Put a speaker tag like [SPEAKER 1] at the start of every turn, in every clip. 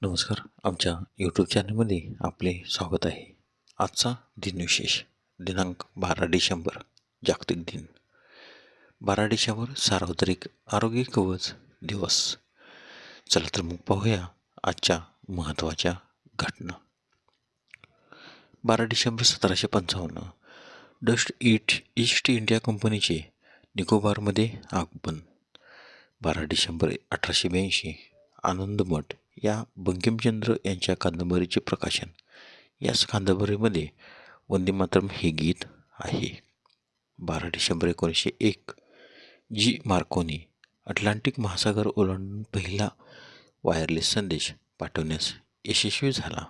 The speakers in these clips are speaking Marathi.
[SPEAKER 1] नमस्कार. आमच्या यूट्यूब चॅनलमध्ये आपले स्वागत आहे. आजचा दिनविशेष दिनांक 12 डिसेंबर जागतिक दिन. 12 डिसेंबर सार्वत्रिक आरोग्य कवच दिवस. चला तर मग पाहूया आजच्या महत्त्वाच्या घटना. 12 डिसेंबर 1755 डच ईस्ट इंडिया कंपनीचे निकोबारमध्ये आगमन. 12 डिसेंबर 1882 आनंदमठ या बंकिमचंद्र यांच्या कादंबरीचे प्रकाशन. याच कादंबरीमध्ये वंदे मातरम हे गीत आहे. 12 डिसेंबर 1901 जी मार्कोनी अटलांटिक महासागर ओलांडून पहिला वायरलेस संदेश पाठवण्यास यशस्वी झाला.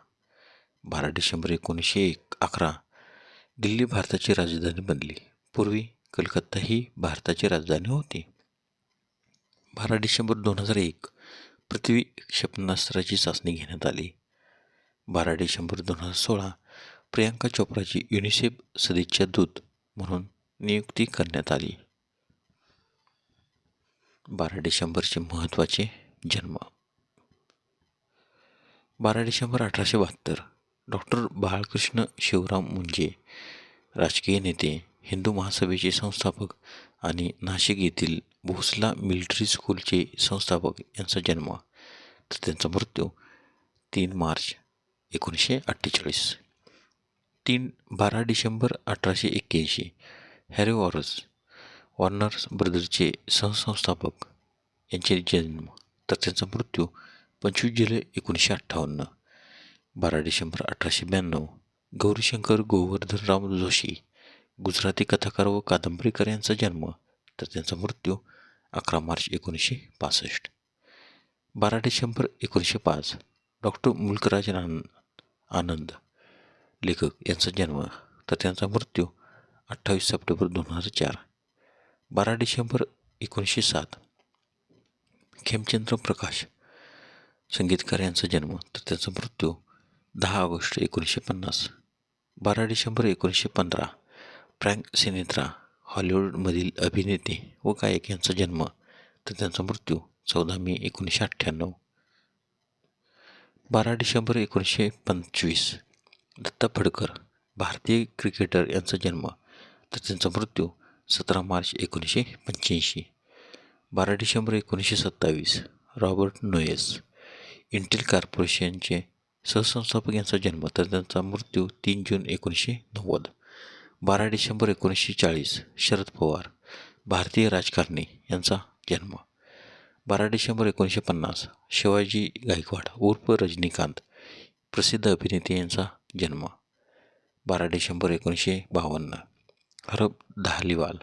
[SPEAKER 1] 12 डिसेंबर 1911 दिल्ली भारताची राजधानी बनली. पूर्वी कलकत्ता ही भारताची राजधानी होती. 12 डिसेंबर 2001 पृथ्वी क्षेपणास्त्राची चाचणी घेण्यात आली. 12 डिसेंबर 2016 प्रियांका चोप्राची युनिसेफ सदिच्छा दूत म्हणून नियुक्ती करण्यात आली. 12 डिसेंबरचे महत्त्वाचे जन्म. 12 डिसेंबर 1872 डॉक्टर बाळकृष्ण शिवराम मुंजे, राजकीय नेते, हिंदू महासभेचे संस्थापक आणि नाशिक येथील भोसला मिलिटरी स्कूलचे संस्थापक यांचा जन्म. तर त्यांचा मृत्यू 3 मार्च 1948. 12 डिसेंबर 1881 हॅरी वॉर्नर ब्रदर्सचे सहसंस्थापक यांचे जन्म. तर त्यांचा मृत्यू 25 जुलै 1958. 12 डिसेंबर 1892 गौरीशंकर गोवर्धनराम जोशी, गुजराती कथाकार व कादंबरीकार यांचा जन्म. तर त्यांचा मृत्यू 11 मार्च 1965. 12 डिसेंबर 1905 डॉक्टर मुल्कराज आनंद, लेखक यांचा जन्म. तर त्यांचा मृत्यू 28 सप्टेंबर 2004. 12 डिसेंबर 1907 खेमचंद्र प्रकाश, संगीतकार यांचा जन्म. तर त्यांचा मृत्यू 10 ऑगस्ट 1950. 12 डिसेंबर 1915 फ्रँक सिनेत्रा, हॉलिवूडमधील अभिनेते व गायक यांचा जन्म. तर त्यांचा मृत्यू 14 मे 1998. 12 डिसेंबर 1925 दत्ता फडकर, भारतीय क्रिकेटर यांचा जन्म. तर त्यांचा मृत्यू 17 मार्च 1985. 12 डिसेंबर 1927 रॉबर्ट नोयेस, इंटेल कॉर्पोरेशनचे सहसंस्थापक यांचा जन्म. तर त्यांचा मृत्यू 3 जून 1990. 12 डिसेंबर 1940 शरद पवार, भारतीय राजकारणी यांचा जन्म. 12 डिसेंबर 1950 शिवाजी गायकवाड उर्फ रजनीकांत, प्रसिद्ध अभिनेते यांचा जन्म. 12 डिसेंबर 1952 हरब धालीवाल,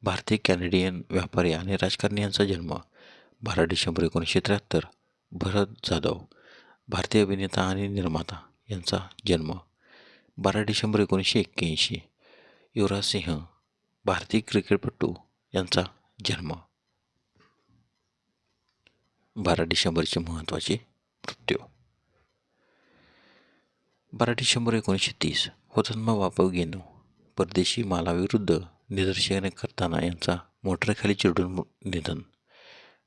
[SPEAKER 1] भारतीय कॅनेडियन व्यापारी आणि राजकारणी यांचा जन्म. 12 डिसेंबर 1973 भरत जाधव, भारतीय अभिनेता आणि निर्माता यांचा जन्म. 12 डिसेंबर 1981 युवराज सिंह, भारतीय क्रिकेटपटू यांचा जन्म. 12 डिसेंबरचे महत्त्वाचे मृत्यू. 12 डिसेंबर 1930 हुतात्मा बापू गेनू, परदेशी मालाविरुद्ध निदर्शने करताना यांचा मोटरखाली चिरडून निधन.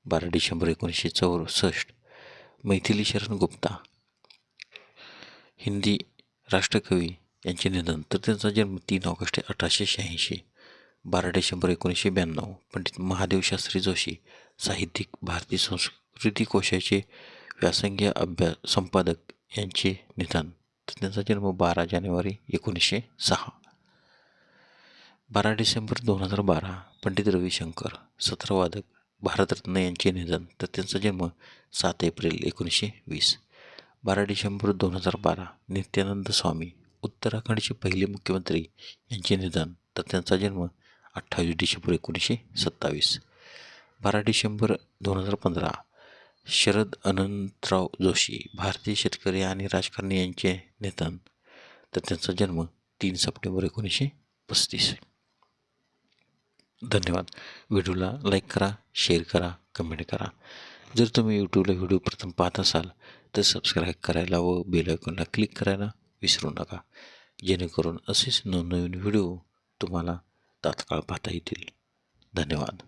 [SPEAKER 1] 12 डिसेंबर 1964 मैथिली शरण गुप्ता, हिंदी राष्ट्रकवी यांचे निधन. तर त्यांचा जन्म 3 ऑगस्ट 1886. 12 डिसेंबर 1992 पंडित महादेव शास्त्री जोशी, साहित्यिक, भारतीय संस्कृती कोशाचे व्यासंगी संपादक यांचे निधन. तर त्यांचा जन्म 12 जानेवारी 1906. 12 डिसेंबर 2012 पंडित रविशंकर, सत्रवादक, भारतरत्न यांचे निधन. तर त्यांचा जन्म 7 एप्रिल 1920. 12 डिसेंबर 2012 नित्यानंद स्वामी, उत्तराखंडचे पहिले मुख्यमंत्री यांचे निधन. तर त्यांचा जन्म 28 डिसेंबर 1927. 12 डिसेंबर 2015 शरद अनंतराव जोशी, भारतीय शेतकरी आणि राजकारणी यांचे निधन. तर त्यांचा जन्म 3 सप्टेंबर 1935. धन्यवाद. व्हिडिओला लाईक करा, शेअर करा, कमेंट करा. जर तुम्ही यूट्यूबला व्हिडिओ प्रथम पाहत असाल तर सबस्क्राईब करायला व बेल आयकॉनला क्लिक करायला विसरू नका, जेणेकरून असेच नवनवीन व्हिडिओ तुम्हाला तात्काळ पाहता येतील. धन्यवाद.